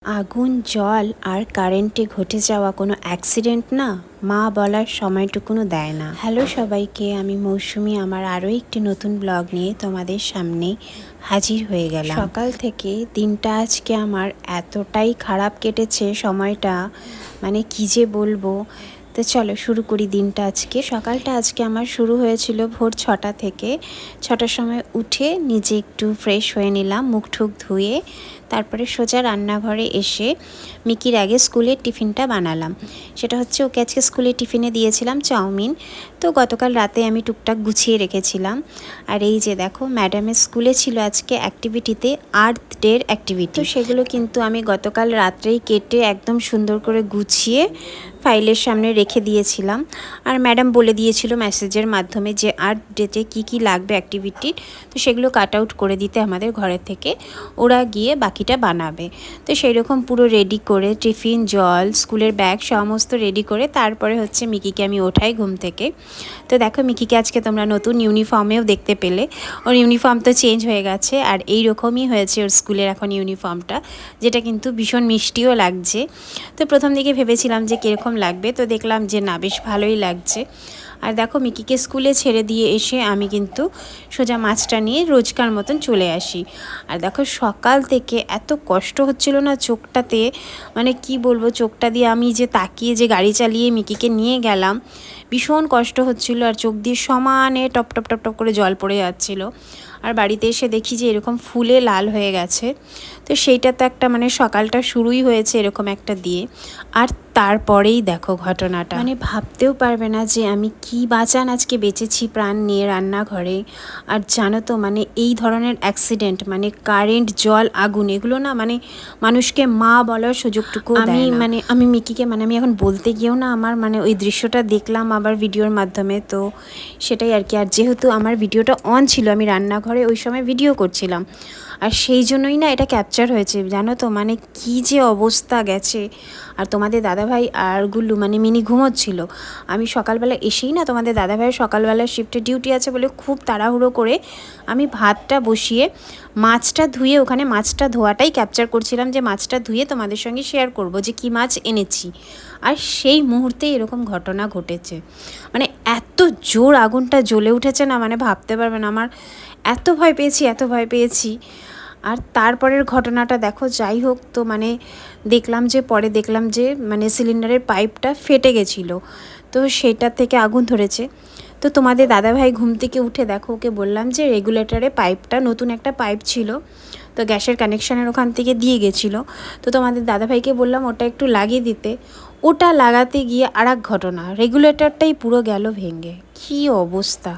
আগুন, জল আর কারেন্টে ঘটে যাওয়া কোনো অ্যাক্সিডেন্ট না মা বলার সময়টুকুনো দেয় না। হ্যালো সবাইকে, আমি মৌসুমি আমার আরও একটি নতুন ব্লগ নিয়ে তোমাদের সামনে হাজির হয়ে গেলাম। সকাল থেকে দিনটা আজকে আমার এতটাই খারাপ কেটেছে, সময়টা মানে কী যে বলবো। তো চলো শুরু করি দিনটা। সকালটা আজকে আমার শুরু হয়েছিল ভোর 6টা থেকে। 6টার সময় উঠে নিজে একটু ফ্রেশ হয়ে নিলাম, মুখ ঠুক ধুয়ে তারপরে সোজা রান্নাঘরে এসে মিকির আগে স্কুলের টিফিনটা বানালাম। সেটা হচ্ছে ওকে আজকে স্কুলের টিফিনে দিয়েছিলাম চাউমিন। তো গতকাল রাতে আমি টুকটাক গুছিয়ে রেখেছিলাম। আর এই যে দেখো, ম্যাডামের স্কুলে ছিল আজকে অ্যাক্টিভিটিতে আর্থ ডের অ্যাক্টিভিটি। তো সেগুলো কিন্তু আমি গতকাল রাত্রেই কেটে একদম সুন্দর করে গুছিয়ে ফাইলের সামনে রেখে দিয়েছিলাম। আর ম্যাডাম বলে দিয়েছিল মেসেজের মাধ্যমে যে আর্ট ডেতে কী কী লাগবে অ্যাক্টিভিটির, তো সেগুলো কাট আউট করে দিতে আমাদের ঘরের থেকে, ওরা গিয়ে বাকিটা বানাবে। তো সেই রকম পুরো রেডি করে টিফিন, জল, স্কুলের ব্যাগ সমস্ত রেডি করে তারপরে হচ্ছে মিকিকে আমি ওঠাই ঘুম থেকে। তো দেখো, মিকিকে আজকে তোমরা নতুন ইউনিফর্মেও দেখতে পেলে। ওর ইউনিফর্ম তো চেঞ্জ হয়ে গেছে, আর এই রকমই হয়েছে ওর স্কুলের এখন ইউনিফর্মটা, যেটা কিন্তু ভীষণ মিষ্টিও লাগছে। তো প্রথম দিকে ভেবেছিলাম যে কীরকম লাগবে, তো দেখলাম যে না, বেশ ভালোই লাগছে। আর দেখো, মিকিকে স্কুলে ছেড়ে দিয়ে এসে আমি কিন্তু সোজা মাছটা নিয়ে রোজকার মতন চলে আসি। আর দেখো, সকাল থেকে এত কষ্ট হচ্ছিল না চোখটাতে, মানে কি বলবো, চোখটা দিয়ে আমি যে তাকিয়ে যে গাড়ি চালিয়ে মিকিকে নিয়ে গেলাম, ভীষণ কষ্ট হচ্ছিল। আর চোখ দিয়ে সমানে টপ টপ টপ টপ করে জল পড়ে যাচ্ছিল। আর বাড়িতে এসে দেখি যে এরকম ফুলে লাল হয়ে গেছে। তো সেইটা তো একটা মানে সকালটা শুরুই হয়েছে এরকম একটা দিয়ে। আর তারপরেই দেখো ঘটনাটা, মানে ভাবতেও পারবে না যে আমি কি বাঁচান আজকে বেঁচেছি প্রাণ নিয়ে রান্নাঘরে। আর জানো তো, মানে এই ধরনের অ্যাক্সিডেন্ট, মানে কারেন্ট, জল, আগুন, এগুলো না মানে মানুষকে মা বলার সুযোগটুকু আমি মিকিকে আমি এখন বলতে গিয়েও না আমার মানে ওই দৃশ্যটা দেখলাম আবার ভিডিওর মাধ্যমে। তো সেটাই আর কি। আর যেহেতু আমার ভিডিওটা অন ছিল, আমি রান্নাঘরে ওই সময় ভিডিও করছিলাম, আর সেই জন্যই না এটা ক্যাপচার হয়েছে। জানো তো, মানে কি যে অবস্থা গেছে। আর তোমাদের দাদাভাই আর গুল্লু মানে মিনি ঘুমোচ্ছিল। আমি সকালবেলা এসেই না, তোমাদের দাদাভাইয়ের সকালবেলা শিফটে ডিউটি আছে বলে খুব তাড়াহুড়ো করে আমি ভাতটা বসিয়ে মাছটা ধুয়ে, ওখানে মাছটা ধোয়াটাই ক্যাপচার করছিলাম, যে মাছটা ধুয়ে তোমাদের সঙ্গে শেয়ার করব যে কী মাছ এনেছি। আর সেই মুহূর্তে এরকম ঘটনা ঘটেছে। মানে এত জোর আগুনটা জ্বলে উঠেছে না, মানে ভাবতে পারবে না। আমার এত ভয় পেয়েছি। আর তারপরের ঘটনাটা দেখো, যাই হোক, তো মানে পরে দেখলাম যে মানে সিলিন্ডারের পাইপটা ফেটে গেছিলো, তো সেটা থেকে আগুন ধরেছে। তো তোমাদের দাদাভাই ঘুম থেকে উঠে দেখো, ওকে বললাম যে রেগুলেটরে পাইপটা, নতুন একটা পাইপ ছিল তো গ্যাসের কানেকশানের ওখান থেকে দিয়ে গেছিলো। তো তোমাদের দাদাভাইকে বললাম ওটা একটু লাগিয়ে দিতে। ওটা লাগাতে গিয়ে আর এক ঘটনা, রেগুলেটরটাই পুরো গেল ভেঙে। কী অবস্থা!